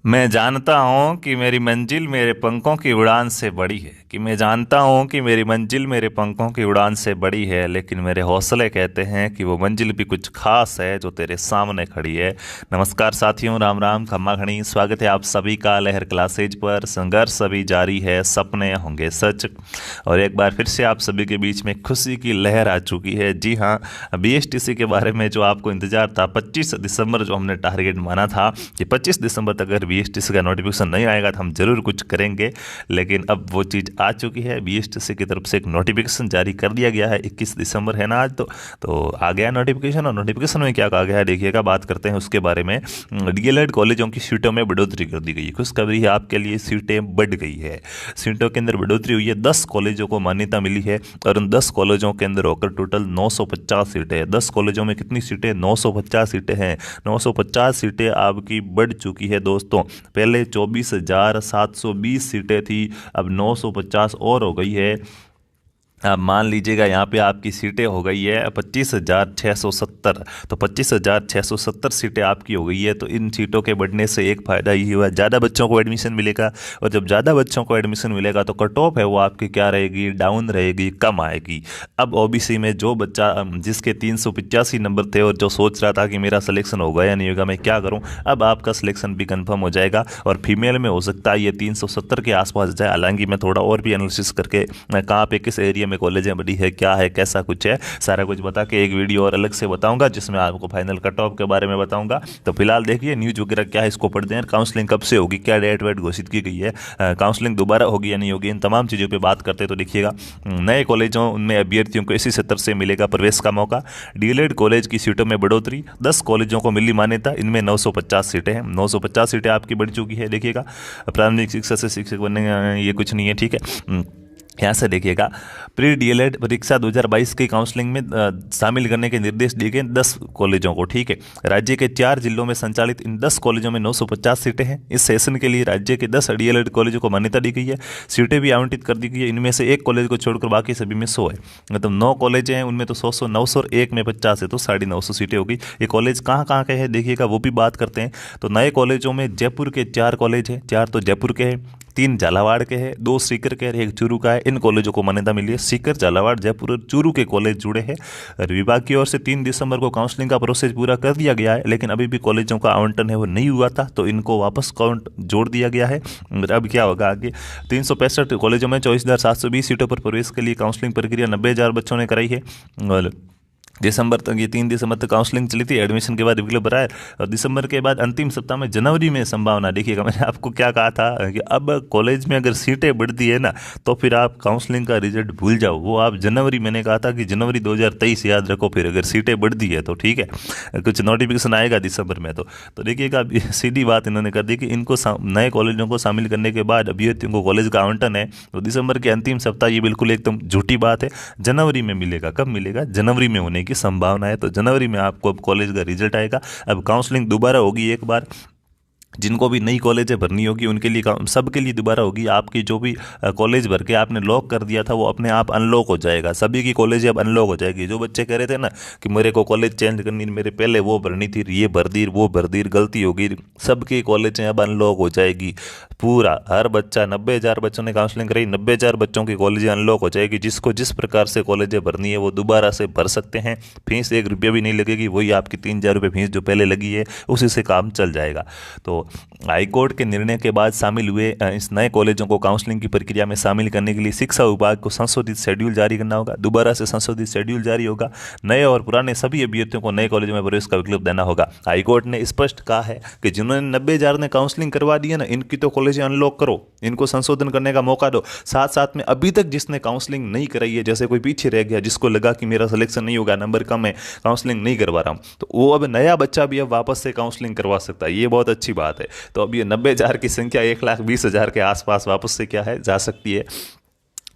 मैं जानता हूँ कि मेरी मंजिल मेरे पंखों की उड़ान से बड़ी है। कि मैं जानता हूँ कि मेरी मंजिल मेरे पंखों की उड़ान से बड़ी है, लेकिन मेरे हौसले कहते हैं कि वो मंजिल भी कुछ खास है जो तेरे सामने खड़ी है। नमस्कार साथियों, राम राम खम्मा खड़ी। स्वागत है आप सभी का लहर क्लासेज पर। संघर्ष अभी जारी है, सपने होंगे सच। और एक बार फिर से आप सभी के बीच में खुशी की लहर आ चुकी है। जी हाँ, बीएसटीसी के बारे में जो आपको इंतजार था, 25 दिसंबर जो हमने टारगेट माना था कि 25 दिसंबर तक अगर बीएसटीसी का नोटिफिकेशन नहीं आएगा तो हम जरूर कुछ करेंगे, लेकिन अब वो चीज़ आ चुकी है। बीएसटीसी की तरफ से एक नोटिफिकेशन जारी कर दिया गया है। 21 दिसंबर है ना आज, तो आ गया नोटिफिकेशन। और नोटिफिकेशन में क्या कहा गया है देखिएगा, बात करते हैं उसके बारे में। डीएलएड कॉलेजों की सीटों में बढ़ोतरी कर दी गई है। खुशखबरी है आपके लिए, सीटें बढ़ गई है। सीटों के अंदर बढ़ोतरी हुई है। 10 कॉलेजों को मान्यता मिली है और उन 10 कॉलेजों के अंदर होकर टोटल 950 सीटें हैं। 10 कॉलेजों में कितनी सीटें? 950 सीटें हैं। 950 सीटें आपकी बढ़ चुकी है दोस्तों। पहले 24,720 सीटें थी, अब 950 और हो गई है। अब मान लीजिएगा यहाँ पे आपकी सीटें हो गई है 25,670। तो 25,670 सीटें आपकी हो गई है। तो इन सीटों के बढ़ने से एक फ़ायदा ये हुआ, ज़्यादा बच्चों को एडमिशन मिलेगा। और जब ज़्यादा बच्चों को एडमिशन मिलेगा तो कट ऑफ है वो आपकी क्या रहेगी? डाउन रहेगी, कम आएगी। अब ओबीसी में जो बच्चा जिसके 385 नंबर थे और जो सोच रहा था कि मेरा सिलेक्शन होगा या नहीं होगा, मैं क्या करूँ, अब आपका सिलेक्शन भी कन्फर्म हो जाएगा। और फीमेल में हो सकता है ये 370 के आसपास जाए। हालांकि मैं थोड़ा और भी एनालिसिस करके कहाँ पे किस एरिया में कॉलेजें बड़ी है, क्या है, कैसा कुछ है, सारा कुछ बता के एक वीडियो और अलग से बताऊंगा जिसमें आपको फाइनल कट ऑफ के बारे में बताऊंगा। तो फिलहाल देखिए न्यूज़ वगैरह क्या है, इसको पढ़ते हैं। काउंसलिंग कब से होगी, क्या डेट वेट घोषित की गई है, काउंसलिंग दोबारा होगी या नहीं होगी, इन तमाम चीज़ों पर बात करते हैं। तो देखिएगा, नए कॉलेजों उनमें अभ्यर्थियों को इसी सत्र से मिलेगा प्रवेश का मौका। डीएलएड कॉलेज की सीटों में बढ़ोतरी, 10 कॉलेजों को मिली मान्यता, इनमें 950 सीटें हैं। 950 सीटें आपकी बढ़ चुकी है। देखिएगा, प्राथमिक शिक्षा से शिक्षक बनने ये कुछ नहीं है, ठीक है। यहाँ से देखिएगा, प्री डीएलएड परीक्षा 2022 की काउंसलिंग में शामिल करने के निर्देश दिए गए 10 कॉलेजों को, ठीक है। राज्य के 4 जिलों में संचालित इन 10 कॉलेजों में 950 सीटें हैं। इस सेशन के लिए राज्य के 10 डीएलएड कॉलेजों को मान्यता दी गई है। सीटें भी आवंटित कर दी गई है। इनमें से एक कॉलेज को छोड़कर बाकी सभी में 100 है। मतलब 9 कॉलेज हैं, उनमें तो 100 900 और एक में 50 है, तो 950 सीटें होगी। ये कॉलेज कहाँ कहाँ के हैं देखिएगा, वो भी बात करते हैं। तो नए कॉलेजों में जयपुर के 4 कॉलेज हैं, 4 तो जयपुर के हैं, 3 झालावाड़ के हैं, 2 सीकर के, एक चूरू का है। इन कॉलेजों को मान्यता मिली है। सीकर, झालावाड़, जयपुर और चूरू के कॉलेज जुड़े हैं। और विभाग की ओर से 3 दिसंबर को काउंसलिंग का प्रोसेस पूरा कर दिया गया है, लेकिन अभी भी कॉलेजों का आवंटन है वो नहीं हुआ था, तो इनको वापस काउंट जोड़ दिया गया है। अब क्या होगा आगे? 365 कॉलेजों में 24,720 सीटों पर प्रवेश के लिए काउंसलिंग प्रक्रिया 90,000 बच्चों ने कराई है। और दिसंबर तक, ये 3 दिसंबर तक काउंसलिंग चली थी। एडमिशन के बाद विकल्प भरा है और दिसंबर के बाद अंतिम सप्ताह में जनवरी में संभावना। देखिएगा, मैंने आपको क्या कहा था कि अब कॉलेज में अगर सीटें बढ़ती है ना, तो फिर आप काउंसलिंग का रिजल्ट भूल जाओ। वो आप जनवरी, मैंने कहा था कि जनवरी 2023 याद रखो। फिर अगर सीटें बढ़ती है तो ठीक है, कुछ नोटिफिकेशन आएगा दिसंबर में। तो देखिएगा, सीधी बात इन्होंने कर दी कि इनको नए कॉलेजों को शामिल करने के बाद अभ्यर्थियों को कॉलेज का आवंटन है तो दिसंबर के अंतिम सप्ताह। ये बिल्कुल एकदम झूठी बात है। जनवरी में मिलेगा। कब मिलेगा? जनवरी में होने की संभावना है। तो जनवरी में आपको अब कॉलेज का रिजल्ट आएगा। अब काउंसलिंग दोबारा होगी एक बार। जिनको भी नई कॉलेजें भरनी होगी उनके लिए, सबके लिए दोबारा होगी। आपकी जो भी कॉलेज भर के आपने लॉक कर दिया था वो अपने आप अनलॉक हो जाएगा। सभी की कॉलेज अब अनलॉक हो जाएगी। जो बच्चे कह रहे थे ना कि मेरे को कॉलेज चेंज करनी, मेरे पहले वो भरनी थी, ये भर दी, वो भर दी, गलती होगी, सबकी कॉलेजें अब अनलॉक हो जाएगी। पूरा हर बच्चा, 90,000 बच्चों ने काउंसलिंग कराई, 90,000 बच्चों की कॉलेजें अनलॉक हो जाएगी। जिसको जिस प्रकार से कॉलेजें भरनी है वो दोबारा से भर सकते हैं। फीस 1 रुपया भी नहीं लगेगी। वही आपकी 3,000 रुपये फीस जो पहले लगी है उसी से काम चल जाएगा। तो हाईकोर्ट के निर्णय के बाद शामिल हुए इस नए कॉलेजों को काउंसलिंग की प्रक्रिया में शामिल करने के लिए शिक्षा विभाग को संशोधित शेड्यूल जारी करना होगा। दोबारा से संशोधित शेड्यूल जारी होगा। नए और पुराने सभी अभ्यर्थियों को नए कॉलेजों में प्रवेश का विकल्प देना होगा। हाईकोर्ट ने स्पष्ट कहा है कि जिन्होंने 90,000 ने काउंसलिंग करवा दी है ना, इनकी तो कॉलेज अनलॉक करो, इनको संशोधन करने का मौका दो। साथ साथ में अभी तक जिसने काउंसलिंग नहीं कराई है, जैसे कोई पीछे रह गया, जिसको लगा कि मेरा सिलेक्शन नहीं होगा, नंबर कम है, काउंसलिंग नहीं करवा रहा हूँ, तो वो अब नया बच्चा भी अब वापस से काउंसलिंग करवा सकता है। ये बहुत अच्छी बात है। तो अब ये 90,000 की संख्या 1,20,000 के आसपास वापस से क्या है, जा सकती है।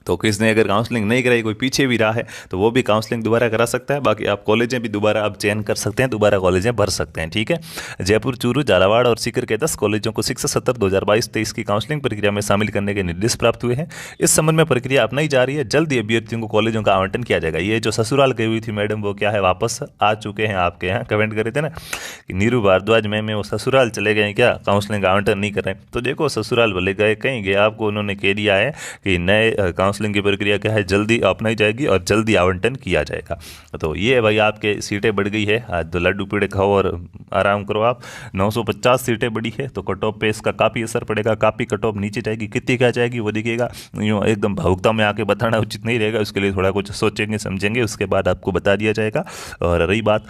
तो किसने अगर काउंसलिंग नहीं कराई, कोई पीछे भी रहा है, तो वो भी काउंसलिंग दोबारा करा सकता है। बाकी आप कॉलेजें भी दोबारा आप चयन कर सकते हैं, दोबारा कॉलेजें भर सकते हैं। ठीक है, जयपुर, चूरू, झालावाड़ और सीकर के 10 कॉलेजों को शिक्षा सत्र 2022-23 की काउंसलिंग प्रक्रिया में शामिल करने के निर्देश प्राप्त हुए हैं। इस संबंध में प्रक्रिया अपनाई जा रही है। जल्द ही अभ्यर्थियों को कॉलेजों का आवंटन किया जाएगा। ये जो ससुराल गई हुई थी मैडम, वो क्या है, वापस आ चुके हैं। आपके यहाँ कमेंट करे थे ना कि नीरू भारद्वाज मैम वो ससुराल चले गए क्या, काउंसलिंग आवंटन नहीं कर रहे। तो देखो, ससुराल भले गए कहीं गए, आपको उन्होंने कह दिया है कि नए काउंसलिंग की प्रक्रिया क्या है, जल्दी अपनाई जाएगी और जल्दी आवंटन किया जाएगा। तो ये है भाई, आपके सीटें बढ़ गई है। आज तो लड्डू पेड़े खाओ और आराम करो। आप 950 सीटें बढ़ी है, तो कट ऑफ पे इसका काफ़ी असर पड़ेगा। काफ़ी कट ऑफ नीचे जाएगी, कितनी क्या जाएगी वो देखिएगा। यूँ एकदम भावुकता में आके बताना उचित नहीं रहेगा। उसके लिए थोड़ा कुछ सोचेंगे समझेंगे, उसके बाद आपको बता दिया जाएगा। और रही बात,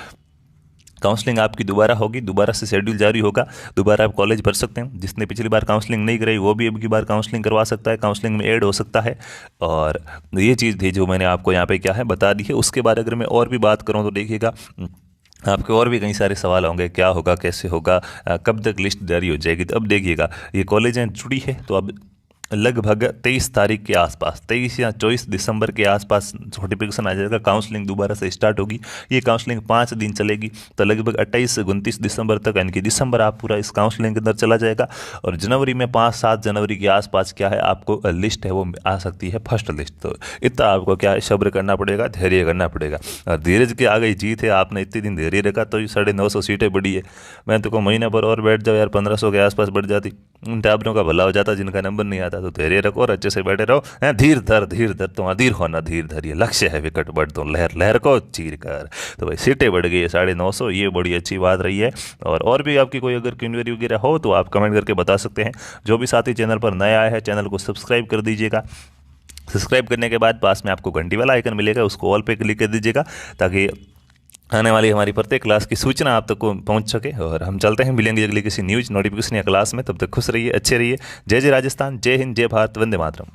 काउंसलिंग आपकी दोबारा होगी, दोबारा से शेड्यूल जारी होगा, दोबारा आप कॉलेज भर सकते हैं। जिसने पिछली बार काउंसलिंग नहीं कराई वो भी अब की बार काउंसलिंग करवा सकता है, काउंसलिंग में ऐड हो सकता है। और ये चीज़ थी जो मैंने आपको यहाँ पे क्या है बता दी है। उसके बाद अगर मैं और भी बात करूँ तो देखिएगा, आपके और भी कई सारे सवाल होंगे, क्या होगा, कैसे होगा, कब तक लिस्ट जारी हो जाएगी। तो अब देखिएगा, ये कॉलेजें जुड़ी है, तो अब लगभग 23 तारीख के आसपास, 23 या 24 दिसंबर के आसपास नोटिफिकेशन आ जाएगा, काउंसलिंग दोबारा से स्टार्ट होगी। ये काउंसलिंग 5 दिन चलेगी, तो लगभग 28 से 29 दिसंबर तक, यानी कि दिसंबर आप पूरा इस काउंसलिंग के अंदर चला जाएगा। और जनवरी में 5-7 जनवरी के आसपास क्या है, आपको लिस्ट है वो आ सकती है, फर्स्ट लिस्ट। तो इतना आपको क्या है, सब्र करना पड़ेगा, धैर्य करना पड़ेगा। और धीरज के आ गई जीत है। आपने इतने दिन धैर्य रखा तो ये 950 सीटें बढ़ी है। मैं तो कहूँ महीना भर और बैठ जाओ यार, 1500 के आसपास बढ़ जाती, उन टाबरों का भला हो जाता जिनका नंबर नहीं आता। तो धैर्य रखो और अच्छे से बैठे रहो। धीर धर तुम अधीर होना, धीर धर, ये लक्ष्य है विकट बढ़ तो लहर लहर को चीर कर। तो भाई सीटें बढ़ गई है 950, ये बड़ी अच्छी बात रही है। और भी आपकी कोई अगर क्वेरी वगैरह हो तो आप कमेंट करके बता सकते हैं। जो भी साथी चैनल पर नया आया है, चैनल को सब्सक्राइब कर दीजिएगा। सब्सक्राइब करने के बाद पास में आपको घंटी वाला आइकन मिलेगा, उसको ऑल पे क्लिक कर दीजिएगा, ताकि आने वाली हमारी प्रत्येक क्लास की सूचना आप तक को पहुंच सके। और हम चलते हैं, मिलेंगे अगली किसी न्यूज़ नोटिफिकेशन या क्लास में। तब तक खुश रहिए, अच्छे रहिए। जय जय राजस्थान, जय हिंद, जय भारत, वंदे मातरम।